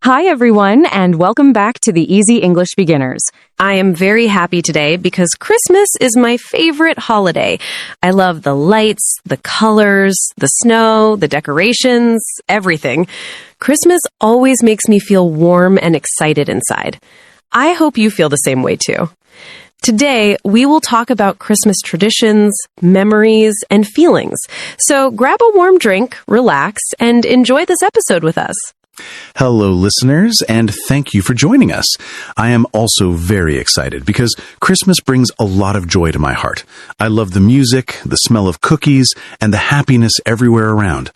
Hi, everyone, and welcome back to the Easy English Beginners. I am very happy today because Christmas is my favorite holiday. I love the lights, the colors, the snow, the decorations, everything. Christmas always makes me feel warm and excited inside. I hope you feel the same way too. Today, we will talk about Christmas traditions, memories, and feelings. So grab a warm drink, relax, and enjoy this episode with us. Hello, listeners, and thank you for joining us. I am also very excited because Christmas brings a lot of joy to my heart. I love the music, the smell of cookies, and the happiness everywhere around.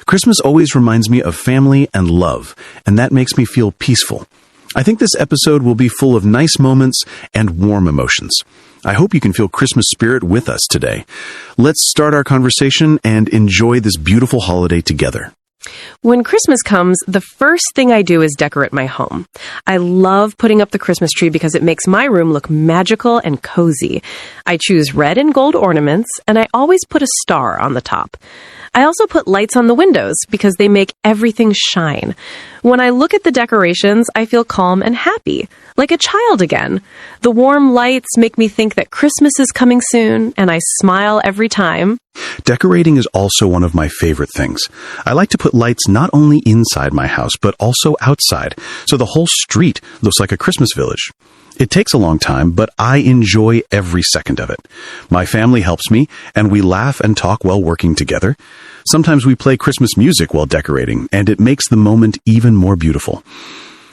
Christmas always reminds me of family and love, and that makes me feel peaceful. I think this episode will be full of nice moments and warm emotions. I hope you can feel Christmas spirit with us today. Let's start our conversation and enjoy this beautiful holiday together. When Christmas comes, the first thing I do is decorate my home. I love putting up the Christmas tree because it makes my room look magical and cozy. I choose red and gold ornaments, and I always put a star on the top. I also put lights on the windows because they make everything shine. When I look at the decorations, I feel calm and happy, like a child again. The warm lights make me think that Christmas is coming soon, and I smile every time. Decorating is also one of my favorite things. I like to put lights not only inside my house, but also outside, so the whole street looks like a Christmas village. It takes a long time, but I enjoy every second of it. My family helps me, and we laugh and talk while working together. Sometimes we play Christmas music while decorating, and it makes the moment even more beautiful.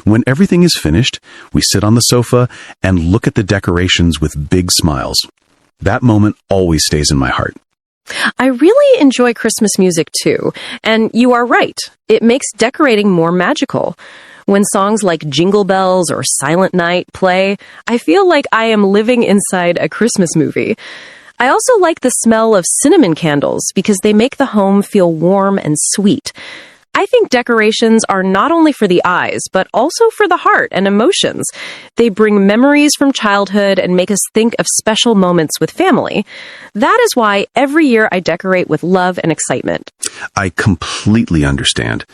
When everything is finished, we sit on the sofa and look at the decorations with big smiles. That moment always stays in my heart. I really enjoy Christmas music too, and you are right. It makes decorating more magical. When songs like Jingle Bells or Silent Night play, I feel like I am living inside a Christmas movie. I also like the smell of cinnamon candles because they make the home feel warm and sweet. I think decorations are not only for the eyes, but also for the heart and emotions. They bring memories from childhood and make us think of special moments with family. That is why every year I decorate with love and excitement. I completely understand.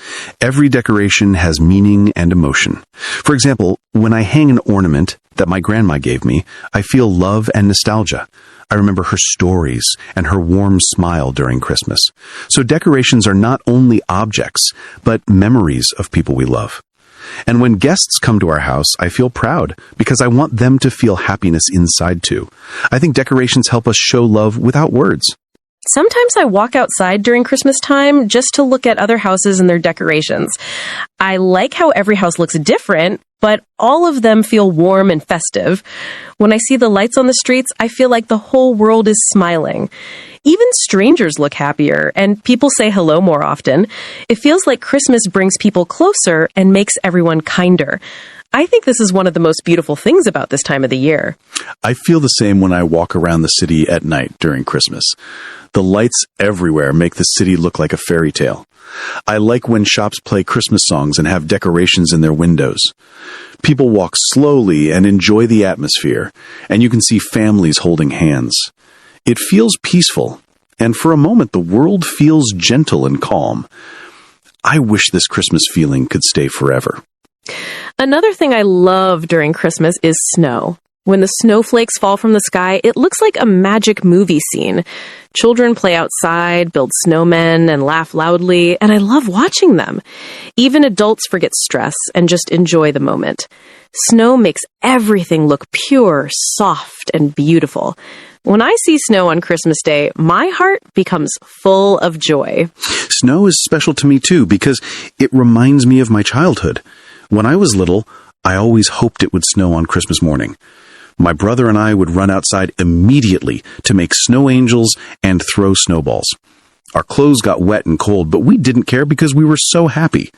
Every decoration has meaning and emotion. For example, when I hang an ornament that my grandma gave me, I feel love and nostalgia. I remember her stories and her warm smile during Christmas. So decorations are not only objects, but memories of people we love. And when guests come to our house, I feel proud because I want them to feel happiness inside too. I think decorations help us show love without words. Sometimes I walk outside during Christmas time just to look at other houses and their decorations. I like how every house looks different, but all of them feel warm and festive. When I see the lights on the streets, I feel like the whole world is smiling. Even strangers look happier, and people say hello more often. It feels like Christmas brings people closer and makes everyone kinder. I think this is one of the most beautiful things about this time of the year. I feel the same when I walk around the city at night during Christmas. The lights everywhere make the city look like a fairy tale. I like when shops play Christmas songs and have decorations in their windows. People walk slowly and enjoy the atmosphere, and you can see families holding hands. It feels peaceful, and for a moment the world feels gentle and calm. I wish this Christmas feeling could stay forever. Another thing I love during Christmas is snow. When the snowflakes fall from the sky, it looks like a magic movie scene. Children play outside, build snowmen, and laugh loudly, and I love watching them. Even adults forget stress and just enjoy the moment. Snow makes everything look pure, soft, and beautiful. When I see snow on Christmas Day, my heart becomes full of joy. Snow is special to me too because it reminds me of my childhood. When I was little, I always hoped it would snow on Christmas morning. My brother and I would run outside immediately to make snow angels and throw snowballs. Our clothes got wet and cold, but we didn't care because we were so happy.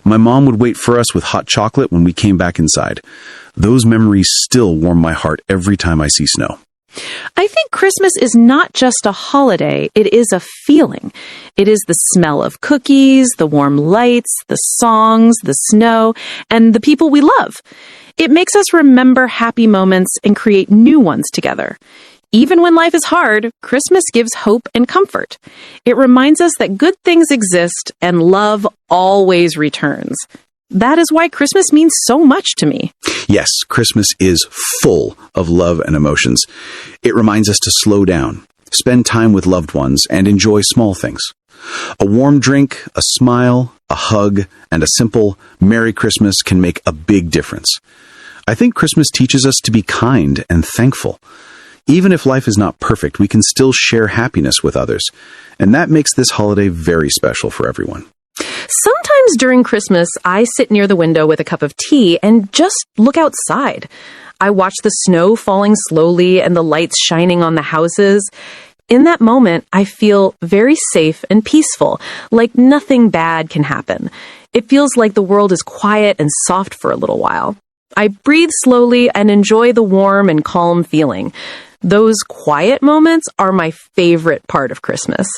My mom would wait for us with hot chocolate when we came back inside. Those memories still warm my heart every time I see snow. I think Christmas is not just a holiday, it is a feeling. It is the smell of cookies, the warm lights, the songs, the snow, and the people we love. It makes us remember happy moments and create new ones together. Even when life is hard, Christmas gives hope and comfort. It reminds us that good things exist and love always returns. That is why Christmas means so much to me. Yes, Christmas is full of love and emotions. It reminds us to slow down, spend time with loved ones, and enjoy small things. A warm drink, a smile, a hug, and a simple Merry Christmas can make a big difference. I think Christmas teaches us to be kind and thankful. Even if life is not perfect, we can still share happiness with others. And that makes this holiday very special for everyone. Sometimes during Christmas, I sit near the window with a cup of tea and just look outside. I watch the snow falling slowly and the lights shining on the houses. In that moment, I feel very safe and peaceful, like nothing bad can happen. It feels like the world is quiet and soft for a little while. I breathe slowly and enjoy the warm and calm feeling. Those quiet moments are my favorite part of Christmas.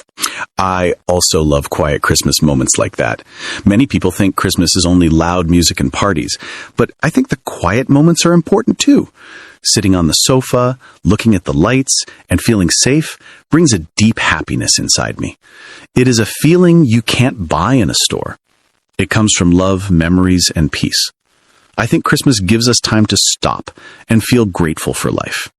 I also love quiet Christmas moments like that. Many people think Christmas is only loud music and parties, but I think the quiet moments are important too. Sitting on the sofa, looking at the lights, and feeling safe brings a deep happiness inside me. It is a feeling you can't buy in a store. It comes from love, memories, and peace. I think Christmas gives us time to stop and feel grateful for life.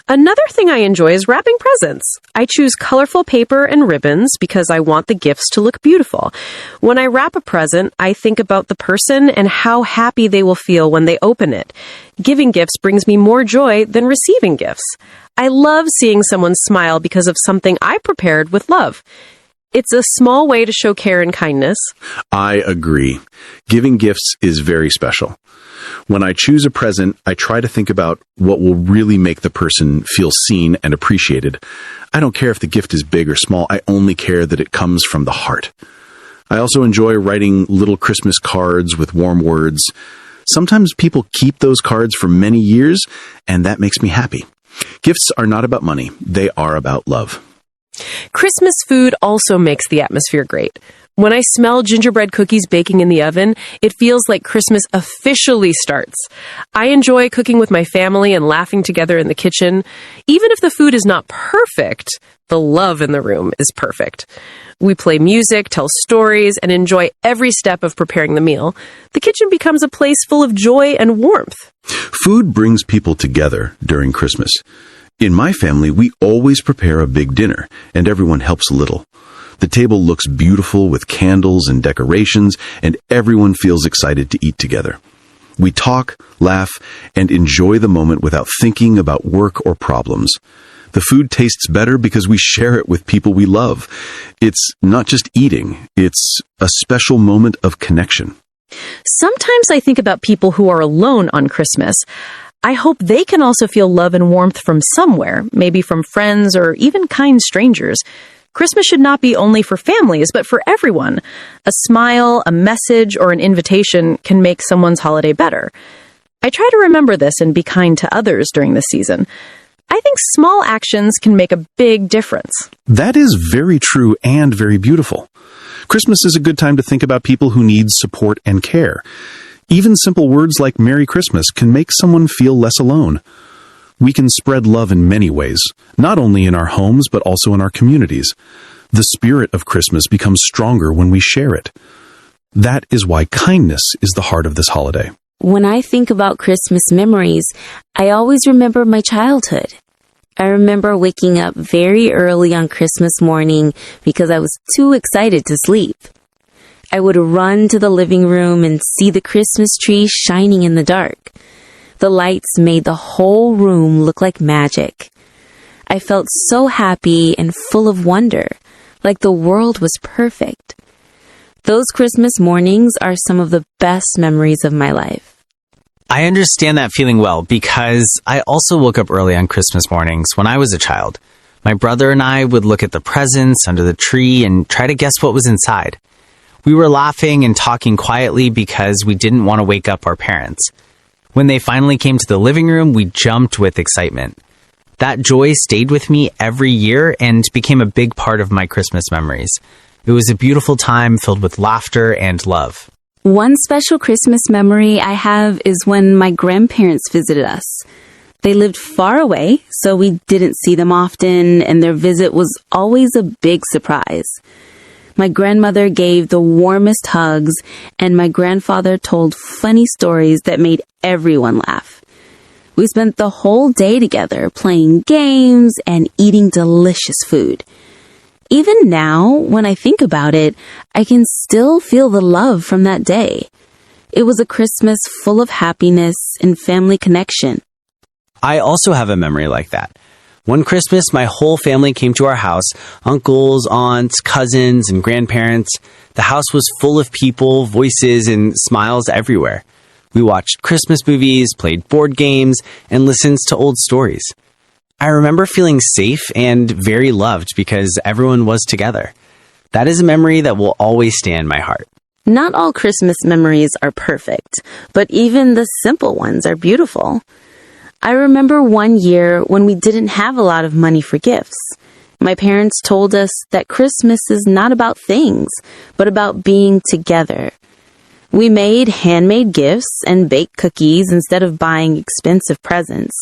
Another thing I enjoy is wrapping presents. I choose colorful paper and ribbons because I want the gifts to look beautiful. When I wrap a present, I think about the person and how happy they will feel when they open it. Giving gifts brings me more joy than receiving gifts. I love seeing someone smile because of something I prepared with love. It's a small way to show care and kindness. I agree. Giving gifts is very special. When I choose a present, I try to think about what will really make the person feel seen and appreciated. I don't care if the gift is big or small. I only care that it comes from the heart. I also enjoy writing little Christmas cards with warm words. Sometimes people keep those cards for many years, and that makes me happy. Gifts are not about money. They are about love. Christmas food also makes the atmosphere great. When I smell gingerbread cookies baking in the oven, it feels like Christmas officially starts. I enjoy cooking with my family and laughing together in the kitchen. Even if the food is not perfect, the love in the room is perfect. We play music, tell stories, and enjoy every step of preparing the meal. The kitchen becomes a place full of joy and warmth. Food brings people together during Christmas. In my family, we always prepare a big dinner, and everyone helps a little. The table looks beautiful with candles and decorations, and everyone feels excited to eat together. We talk, laugh, and enjoy the moment without thinking about work or problems. The food tastes better because we share it with people we love. It's not just eating, it's a special moment of connection. Sometimes I think about people who are alone on Christmas. I hope they can also feel love and warmth from somewhere, maybe from friends or even kind strangers. Christmas should not be only for families, but for everyone. A smile, a message, or an invitation can make someone's holiday better. I try to remember this and be kind to others during this season. I think small actions can make a big difference. That is very true and very beautiful. Christmas is a good time to think about people who need support and care. Even simple words like Merry Christmas can make someone feel less alone. We can spread love in many ways, not only in our homes, but also in our communities. The spirit of Christmas becomes stronger when we share it. That is why kindness is the heart of this holiday. When I think about Christmas memories, I always remember my childhood. I remember waking up very early on Christmas morning because I was too excited to sleep. I would run to the living room and see the Christmas tree shining in the dark. The lights made the whole room look like magic. I felt so happy and full of wonder, like the world was perfect. Those Christmas mornings are some of the best memories of my life. I understand that feeling well because I also woke up early on Christmas mornings when I was a child. My brother and I would look at the presents under the tree and try to guess what was inside. We were laughing and talking quietly because we didn't want to wake up our parents. When they finally came to the living room, we jumped with excitement. That joy stayed with me every year and became a big part of my Christmas memories. It was a beautiful time filled with laughter and love. One special Christmas memory I have is when my grandparents visited us. They lived far away, so we didn't see them often, and their visit was always a big surprise. My grandmother gave the warmest hugs, and my grandfather told funny stories that made everyone laugh. We spent the whole day together playing games and eating delicious food. Even now, when I think about it, I can still feel the love from that day. It was a Christmas full of happiness and family connection. I also have a memory like that. One Christmas, my whole family came to our house, uncles, aunts, cousins, and grandparents. The house was full of people, voices, and smiles everywhere. We watched Christmas movies, played board games, and listened to old stories. I remember feeling safe and very loved because everyone was together. That is a memory that will always stay in my heart. Not all Christmas memories are perfect, but even the simple ones are beautiful. I remember one year when we didn't have a lot of money for gifts. My parents told us that Christmas is not about things, but about being together. We made handmade gifts and baked cookies instead of buying expensive presents.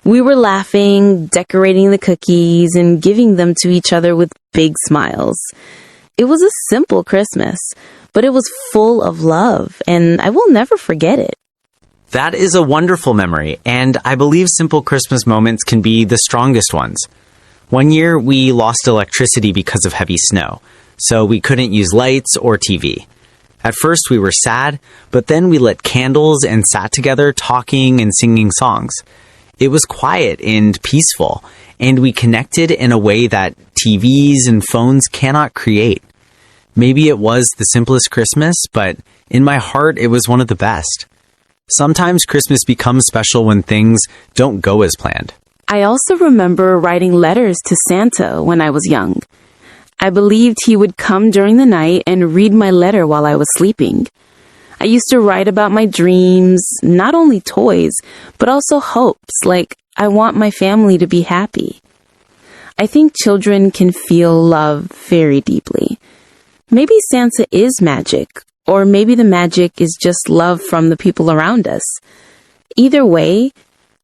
We were laughing, decorating the cookies, and giving them to each other with big smiles. It was a simple Christmas, but it was full of love, and I will never forget it. That is a wonderful memory, and I believe simple Christmas moments can be the strongest ones. One year, we lost electricity because of heavy snow, so we couldn't use lights or TV. At first, we were sad, but then we lit candles and sat together talking and singing songs. It was quiet and peaceful, and we connected in a way that TVs and phones cannot create. Maybe it was the simplest Christmas, but in my heart, it was one of the best. Sometimes Christmas becomes special when things don't go as planned. I also remember writing letters to Santa when I was young. I believed he would come during the night and read my letter while I was sleeping. I used to write about my dreams, not only toys, but also hopes, like I want my family to be happy. I think children can feel love very deeply. Maybe Santa is magic, or maybe the magic is just love from the people around us. Either way,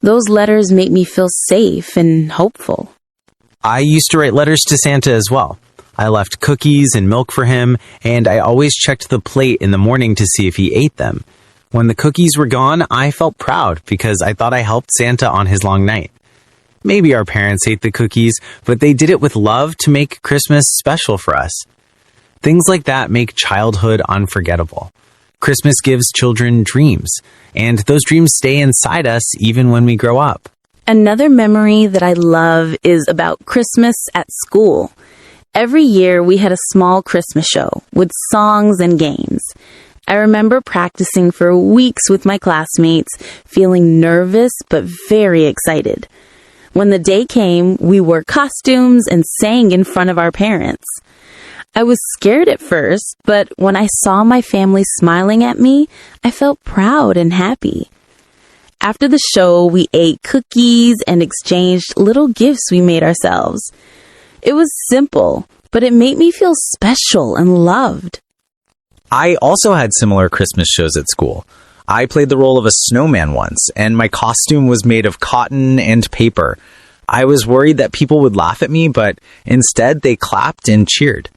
those letters make me feel safe and hopeful. I used to write letters to Santa as well. I left cookies and milk for him, and I always checked the plate in the morning to see if he ate them. When the cookies were gone, I felt proud because I thought I helped Santa on his long night. Maybe our parents ate the cookies, but they did it with love to make Christmas special for us. Things like that make childhood unforgettable. Christmas gives children dreams, and those dreams stay inside us even when we grow up. Another memory that I love is about Christmas at school. Every year we had a small Christmas show with songs and games. I remember practicing for weeks with my classmates, feeling nervous but very excited. When the day came, we wore costumes and sang in front of our parents. I was scared at first, but when I saw my family smiling at me, I felt proud and happy. After the show, we ate cookies and exchanged little gifts we made ourselves. It was simple, but it made me feel special and loved. I also had similar Christmas shows at school. I played the role of a snowman once, and my costume was made of cotton and paper. I was worried that people would laugh at me, but instead they clapped and cheered.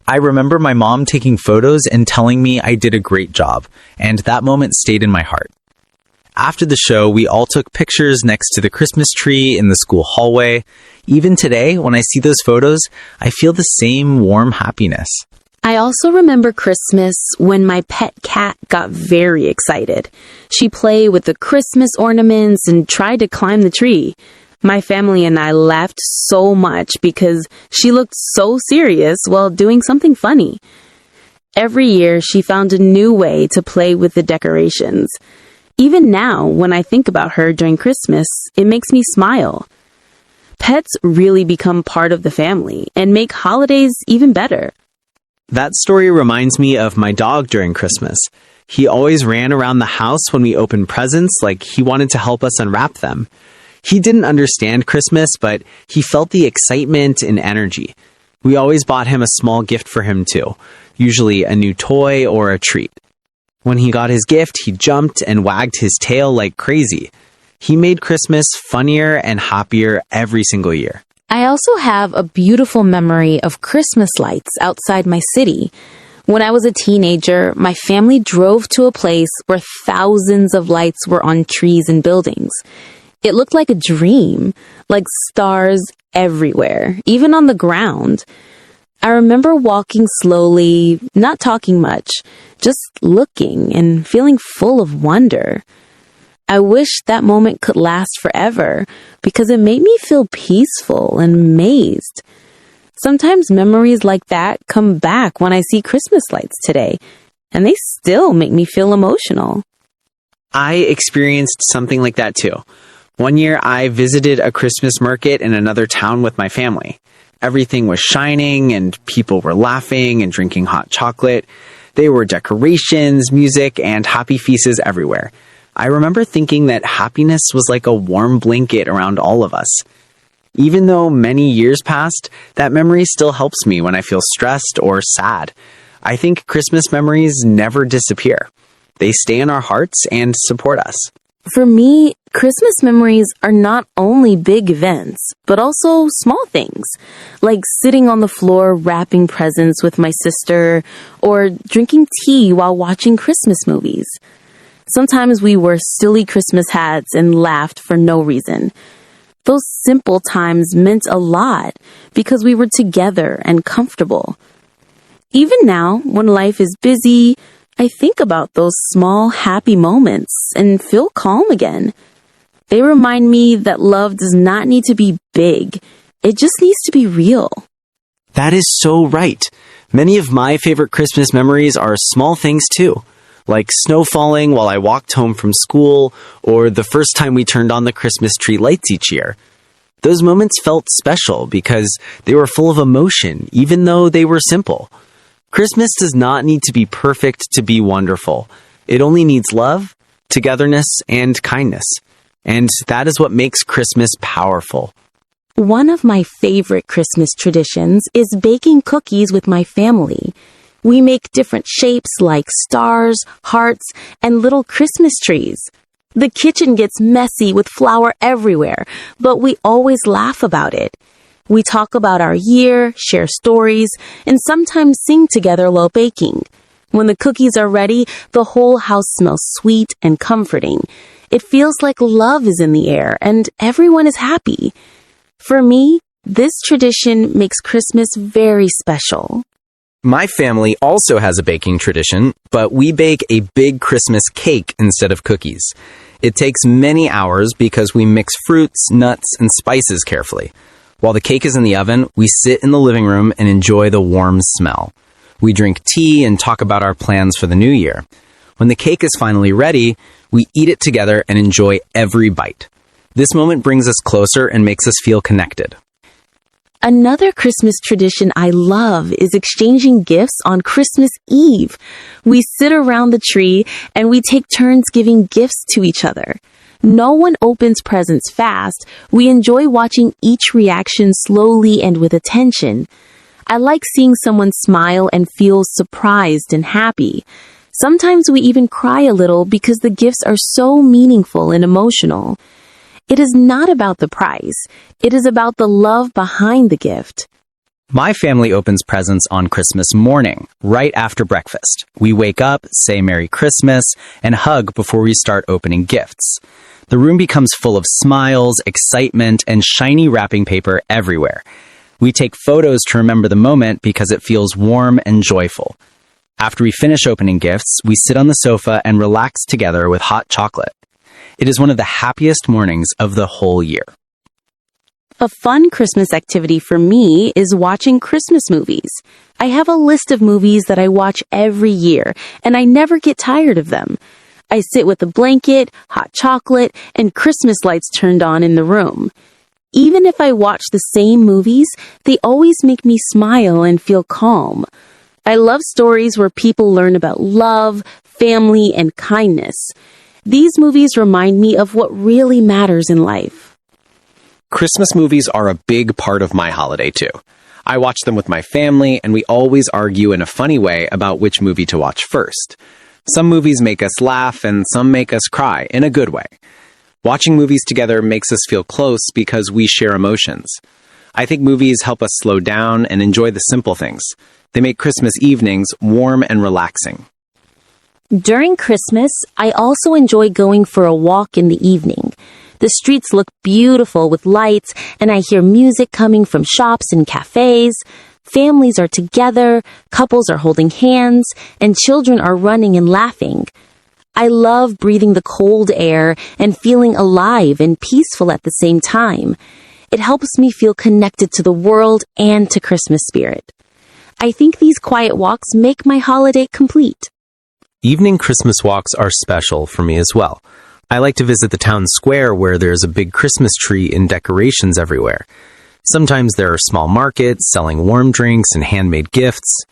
I remember my mom taking photos and telling me I did a great job, and that moment stayed in my heart. After the show, we all took pictures next to the Christmas tree in the school hallway. Even today, when I see those photos, I feel the same warm happiness. I also remember Christmas when my pet cat got very excited. She played with the Christmas ornaments and tried to climb the tree. My family and I laughed so much because she looked so serious while doing something funny. Every year, she found a new way to play with the decorations. Even now, when I think about her during Christmas, it makes me smile. Pets really become part of the family and make holidays even better. That story reminds me of my dog during Christmas. He always ran around the house when we opened presents like he wanted to help us unwrap them. He didn't understand Christmas, but he felt the excitement and energy. We always bought him a small gift for him too, usually a new toy or a treat. When he got his gift, he jumped and wagged his tail like crazy. He made Christmas funnier and happier every single year. I also have a beautiful memory of Christmas lights outside my city. When I was a teenager, my family drove to a place where thousands of lights were on trees and buildings. It looked like a dream, like stars everywhere, even on the ground. I remember walking slowly, not talking much, just looking and feeling full of wonder. I wish that moment could last forever because it made me feel peaceful and amazed. Sometimes memories like that come back when I see Christmas lights today, and they still make me feel emotional. I experienced something like that too. One year I visited a Christmas market in another town with my family. Everything was shining and people were laughing and drinking hot chocolate. There were decorations, music, and happy faces everywhere. I remember thinking that happiness was like a warm blanket around all of us. Even though many years passed, that memory still helps me when I feel stressed or sad. I think Christmas memories never disappear. They stay in our hearts and support us. For me, Christmas memories are not only big events, but also small things, like sitting on the floor wrapping presents with my sister or drinking tea while watching Christmas movies. Sometimes we wore silly Christmas hats and laughed for no reason. Those simple times meant a lot because we were together and comfortable. Even now, when life is busy, I think about those small, happy moments and feel calm again. They remind me that love does not need to be big. It just needs to be real. That is so right. Many of my favorite Christmas memories are small things too, like snow falling while I walked home from school, or the first time we turned on the Christmas tree lights each year. Those moments felt special because they were full of emotion, even though they were simple. Christmas does not need to be perfect to be wonderful. It only needs love, togetherness, and kindness. And that is what makes Christmas powerful. One of my favorite Christmas traditions is baking cookies with my family. We make different shapes like stars, hearts, and little Christmas trees. The kitchen gets messy with flour everywhere, but we always laugh about it. We talk about our year, share stories, and sometimes sing together while baking. When the cookies are ready, the whole house smells sweet and comforting. It feels like love is in the air and everyone is happy. For me, this tradition makes Christmas very special. My family also has a baking tradition, but we bake a big Christmas cake instead of cookies. It takes many hours because we mix fruits, nuts, and spices carefully. While the cake is in the oven, we sit in the living room and enjoy the warm smell. We drink tea and talk about our plans for the new year. When the cake is finally ready, we eat it together and enjoy every bite. This moment brings us closer and makes us feel connected. Another Christmas tradition I love is exchanging gifts on Christmas Eve. We sit around the tree and we take turns giving gifts to each other. No one opens presents fast. We enjoy watching each reaction slowly and with attention. I like seeing someone smile and feel surprised and happy. Sometimes we even cry a little because the gifts are so meaningful and emotional. It is not about the price. It is about the love behind the gift. My family opens presents on Christmas morning, right after breakfast. We wake up, say Merry Christmas, and hug before we start opening gifts. The room becomes full of smiles, excitement, and shiny wrapping paper everywhere. We take photos to remember the moment because it feels warm and joyful. After we finish opening gifts, we sit on the sofa and relax together with hot chocolate. It is one of the happiest mornings of the whole year. A fun Christmas activity for me is watching Christmas movies. I have a list of movies that I watch every year, and I never get tired of them. I sit with a blanket, hot chocolate, and Christmas lights turned on in the room. Even if I watch the same movies, they always make me smile and feel calm. I love stories where people learn about love, family, and kindness. These movies remind me of what really matters in life. Christmas movies are a big part of my holiday too. I watch them with my family, and we always argue in a funny way about which movie to watch first. Some movies make us laugh, and some make us cry in a good way. Watching movies together makes us feel close because we share emotions. I think movies help us slow down and enjoy the simple things. They make Christmas evenings warm and relaxing. During Christmas, I also enjoy going for a walk in the evening. The streets look beautiful with lights, and I hear music coming from shops and cafes. Families are together, couples are holding hands, and children are running and laughing. I love breathing the cold air and feeling alive and peaceful at the same time. It helps me feel connected to the world and to Christmas spirit. I think these quiet walks make my holiday complete. Evening Christmas walks are special for me as well. I like to visit the town square where there's a big Christmas tree and decorations everywhere. Sometimes there are small markets selling warm drinks and handmade gifts.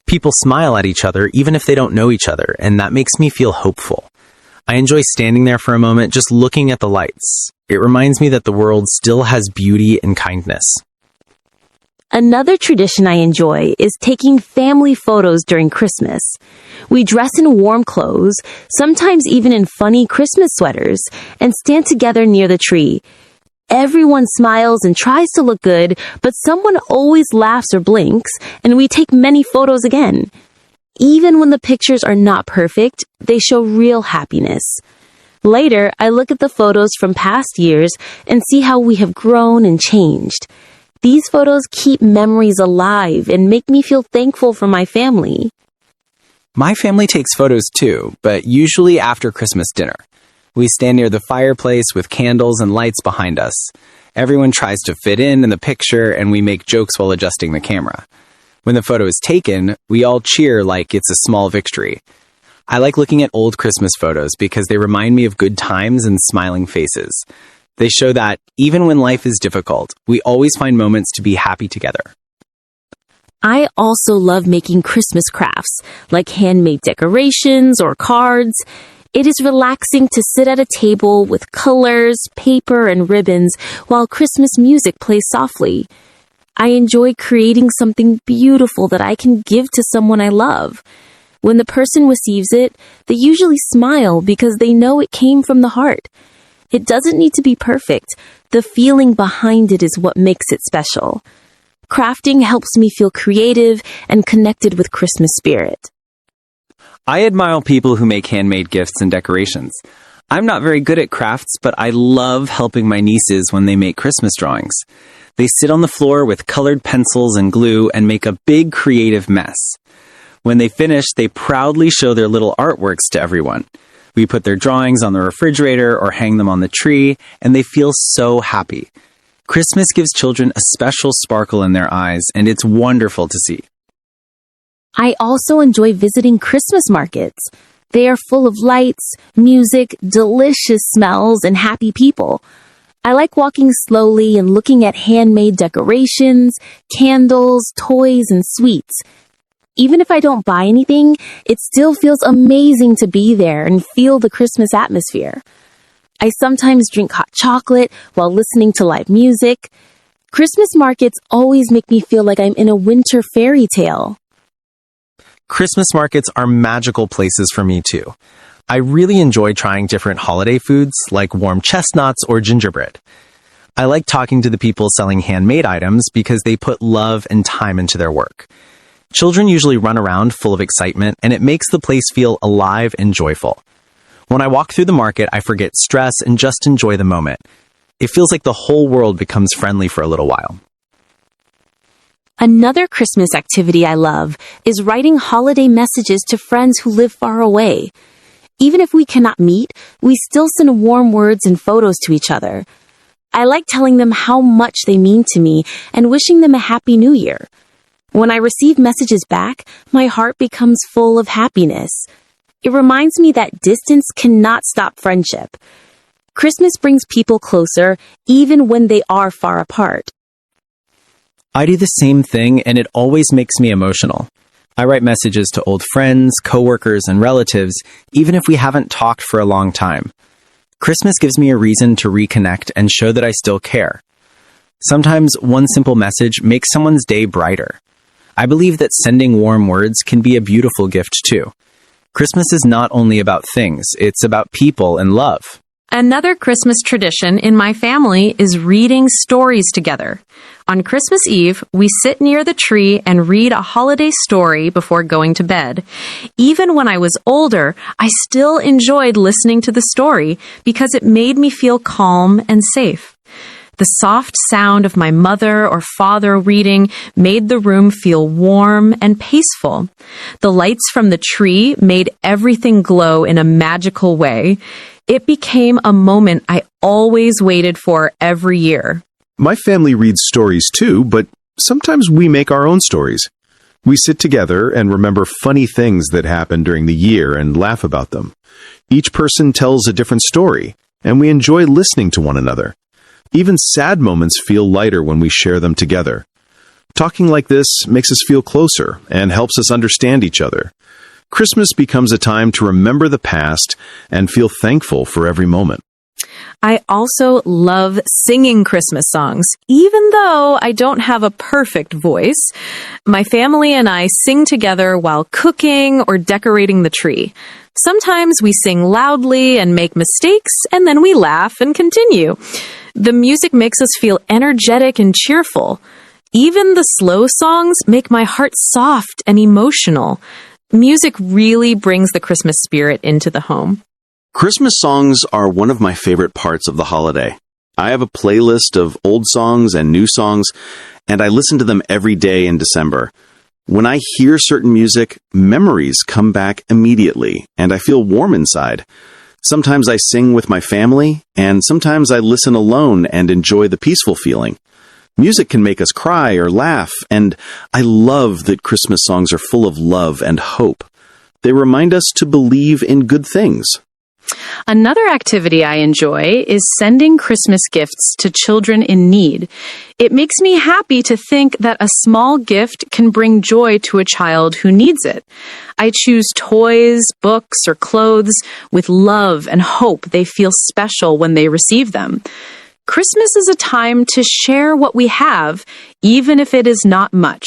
People smile at each other even if they don't know each other, and that makes me feel hopeful. I enjoy standing there for a moment just looking at the lights. It reminds me that the world still has beauty and kindness. Another tradition I enjoy is taking family photos during Christmas. We dress in warm clothes, sometimes even in funny Christmas sweaters, and stand together near the tree. Everyone smiles and tries to look good, but someone always laughs or blinks, and we take many photos again. Even when the pictures are not perfect, they show real happiness. Later, I look at the photos from past years and see how we have grown and changed. These photos keep memories alive and make me feel thankful for my family. My family takes photos too, but usually after Christmas dinner. We stand near the fireplace with candles and lights behind us. Everyone tries to fit in the picture, and we make jokes while adjusting the camera. When the photo is taken, we all cheer like it's a small victory. I like looking at old Christmas photos because they remind me of good times and smiling faces. They show that, even when life is difficult, we always find moments to be happy together. I also love making Christmas crafts, like handmade decorations or cards. It is relaxing to sit at a table with colors, paper, and ribbons while Christmas music plays softly. I enjoy creating something beautiful that I can give to someone I love. When the person receives it, they usually smile because they know it came from the heart. It doesn't need to be perfect. The feeling behind it is what makes it special. Crafting helps me feel creative and connected with Christmas spirit. I admire people who make handmade gifts and decorations. I'm not very good at crafts, but I love helping my nieces when they make Christmas drawings. They sit on the floor with colored pencils and glue and make a big creative mess. When they finish, they proudly show their little artworks to everyone. We put their drawings on the refrigerator or hang them on the tree, and they feel so happy. Christmas gives children a special sparkle in their eyes, and it's wonderful to see. I also enjoy visiting Christmas markets. They are full of lights, music, delicious smells, and happy people. I like walking slowly and looking at handmade decorations, candles, toys, and sweets. Even if I don't buy anything, it still feels amazing to be there and feel the Christmas atmosphere. I sometimes drink hot chocolate while listening to live music. Christmas markets always make me feel like I'm in a winter fairy tale. Christmas markets are magical places for me too. I really enjoy trying different holiday foods like warm chestnuts or gingerbread. I like talking to the people selling handmade items because they put love and time into their work. Children usually run around full of excitement, and it makes the place feel alive and joyful. When I walk through the market, I forget stress and just enjoy the moment. It feels like the whole world becomes friendly for a little while. Another Christmas activity I love is writing holiday messages to friends who live far away. Even if we cannot meet, we still send warm words and photos to each other. I like telling them how much they mean to me and wishing them a happy new year. When I receive messages back, my heart becomes full of happiness. It reminds me that distance cannot stop friendship. Christmas brings people closer, even when they are far apart. I do the same thing, and it always makes me emotional. I write messages to old friends, coworkers, and relatives, even if we haven't talked for a long time. Christmas gives me a reason to reconnect and show that I still care. Sometimes one simple message makes someone's day brighter. I believe that sending warm words can be a beautiful gift too. Christmas is not only about things, it's about people and love. Another Christmas tradition in my family is reading stories together. On Christmas Eve, we sit near the tree and read a holiday story before going to bed. Even when I was older, I still enjoyed listening to the story because it made me feel calm and safe. The soft sound of my mother or father reading made the room feel warm and peaceful. The lights from the tree made everything glow in a magical way. It became a moment I always waited for every year. My family reads stories too, but sometimes we make our own stories. We sit together and remember funny things that happened during the year and laugh about them. Each person tells a different story, and we enjoy listening to one another. Even sad moments feel lighter when we share them together. Talking like this makes us feel closer and helps us understand each other. Christmas becomes a time to remember the past and feel thankful for every moment. I also love singing Christmas songs, even though I don't have a perfect voice. My family and I sing together while cooking or decorating the tree. Sometimes we sing loudly and make mistakes, and then we laugh and continue. The music makes us feel energetic and cheerful. Even the slow songs make my heart soft and emotional. Music really brings the Christmas spirit into the home. Christmas songs are one of my favorite parts of the holiday. I have a playlist of old songs and new songs, and I listen to them every day in December. When I hear certain music, memories come back immediately, and I feel warm inside. Sometimes I sing with my family, and sometimes I listen alone and enjoy the peaceful feeling. Music can make us cry or laugh, and I love that Christmas songs are full of love and hope. They remind us to believe in good things. Another activity I enjoy is sending Christmas gifts to children in need. It makes me happy to think that a small gift can bring joy to a child who needs it. I choose toys, books, or clothes with love and hope they feel special when they receive them. Christmas is a time to share what we have, even if it is not much.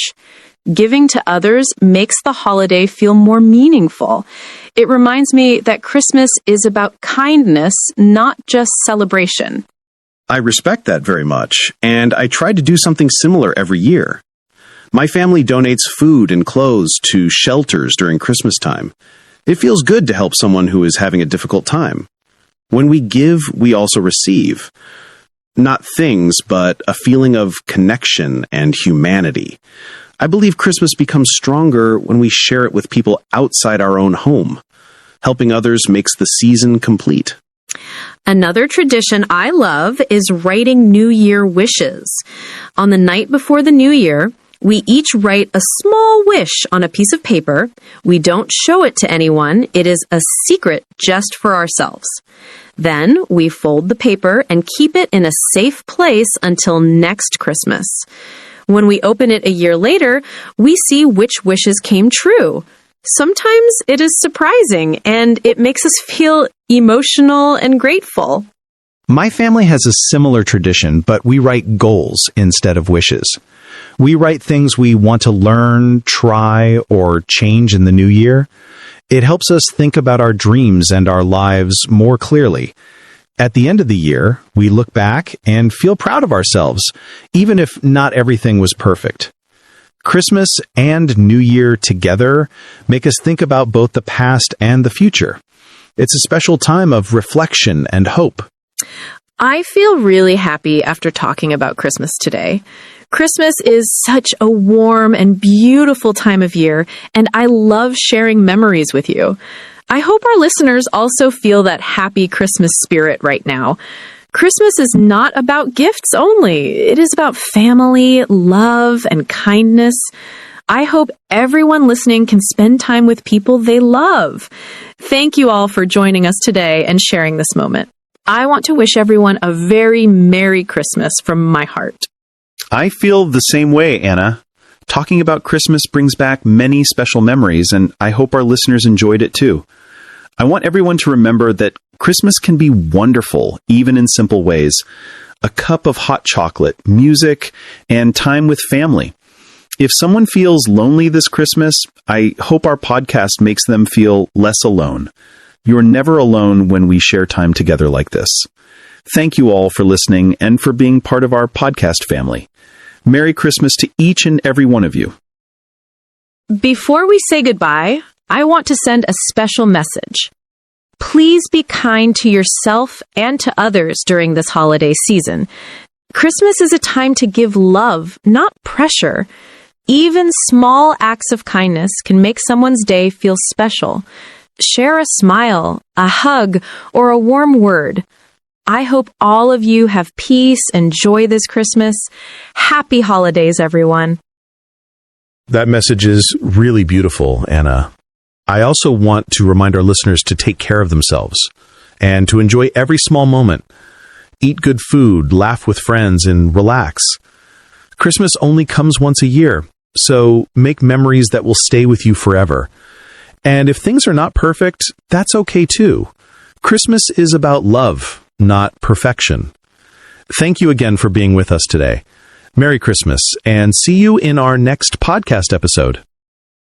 Giving to others makes the holiday feel more meaningful. It reminds me that Christmas is about kindness, not just celebration. I respect that very much, and I try to do something similar every year. My family donates food and clothes to shelters during Christmas time. It feels good to help someone who is having a difficult time. When we give, we also receive. Not things, but a feeling of connection and humanity. I believe Christmas becomes stronger when we share it with people outside our own home. Helping others makes the season complete. Another tradition I love is writing New Year wishes. On the night before the New Year, we each write a small wish on a piece of paper. We don't show it to anyone. It is a secret just for ourselves. Then we fold the paper and keep it in a safe place until next Christmas. When we open it a year later, we see which wishes came true. Sometimes it is surprising, and it makes us feel emotional and grateful. My family has a similar tradition, but we write goals instead of wishes. We write things we want to learn, try, or change in the new year. It helps us think about our dreams and our lives more clearly. At the end of the year, we look back and feel proud of ourselves, even if not everything was perfect. Christmas and New Year together make us think about both the past and the future. It's a special time of reflection and hope. I feel really happy after talking about Christmas today. Christmas is such a warm and beautiful time of year, and I love sharing memories with you. I hope our listeners also feel that happy Christmas spirit right now. Christmas is not about gifts only. It is about family, love, and kindness. I hope everyone listening can spend time with people they love. Thank you all for joining us today and sharing this moment. I want to wish everyone a very Merry Christmas from my heart. I feel the same way, Anna. Talking about Christmas brings back many special memories, and I hope our listeners enjoyed it too. I want everyone to remember that Christmas can be wonderful, even in simple ways. A cup of hot chocolate, music, and time with family. If someone feels lonely this Christmas, I hope our podcast makes them feel less alone. You're never alone when we share time together like this. Thank you all for listening and for being part of our podcast family. Merry Christmas to each and every one of you. Before we say goodbye, I want to send a special message. Please be kind to yourself and to others during this holiday season. Christmas is a time to give love, not pressure. Even small acts of kindness can make someone's day feel special. Share a smile, a hug, or a warm word. I hope all of you have peace and joy this Christmas. Happy holidays, everyone. That message is really beautiful, Anna. I also want to remind our listeners to take care of themselves and to enjoy every small moment. Eat good food, laugh with friends, and relax. Christmas only comes once a year, so make memories that will stay with you forever. And if things are not perfect, that's okay too. Christmas is about love, not perfection. Thank you again for being with us today. Merry Christmas, and see you in our next podcast episode.